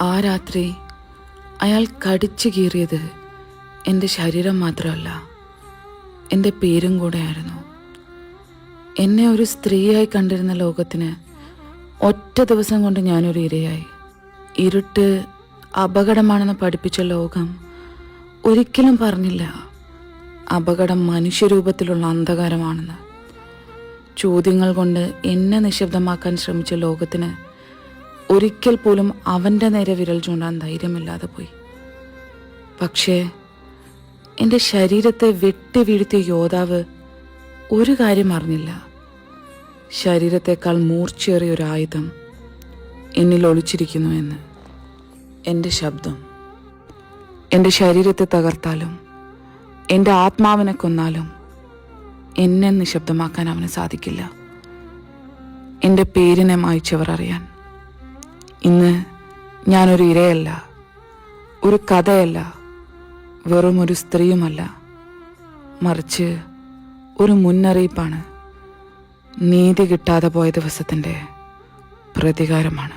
ആ രാത്രി അയാൾ കടിച്ചു കീറിയത് എൻ്റെ ശരീരം മാത്രമല്ല, എൻ്റെ പേരും കൂടെയായിരുന്നു. എന്നെ ഒരു സ്ത്രീയായി കണ്ടിരുന്ന ലോകത്തിന് ഒറ്റ ദിവസം കൊണ്ട് ഞാനൊരു ഇരയായി. ഇരുട്ട് അപകടമാണെന്ന് പഠിപ്പിച്ച ലോകം ഒരിക്കലും പറഞ്ഞില്ല അപകടം മനുഷ്യരൂപത്തിലുള്ള അന്ധകാരമാണെന്ന്. ചോദ്യങ്ങൾ കൊണ്ട് എന്നെ നിശബ്ദമാക്കാൻ ശ്രമിച്ച ലോകത്തിന് ഒരിക്കൽ പോലും അവൻ്റെ നേരെ വിരൽ ചൂണ്ടാൻ ധൈര്യമില്ലാതെ പോയി. പക്ഷേ എൻ്റെ ശരീരത്തെ വെട്ടി വീഴ്ത്തിയ യോദ്ധാവ് ഒരു കാര്യം അറിഞ്ഞില്ല. ശരീരത്തെക്കാൾ മൂർച്ചയേറിയ ഒരു ആയുധം എന്നിൽ ഒളിച്ചിരിക്കുന്നു എന്ന്. എൻ്റെ ശബ്ദം. എൻ്റെ ശരീരത്തെ തകർത്താലും എൻ്റെ ആത്മാവിനെ കൊന്നാലും എന്നെ നിശബ്ദമാക്കാൻ അവന് സാധിക്കില്ല. എൻ്റെ പേരിനെ മായ്ച്ചവർ അറിയാൻ. ഇന്ന് ഞാനൊരു ഇരയല്ല, ഒരു കഥയല്ല, വെറും ഒരു സ്ത്രീയുമല്ല, മറിച്ച് ഒരു മുന്നറിയിപ്പാണ്. നീതി കിട്ടാതെ പോയ ദിവസത്തിൻ്റെ പ്രതികാരമാണ്.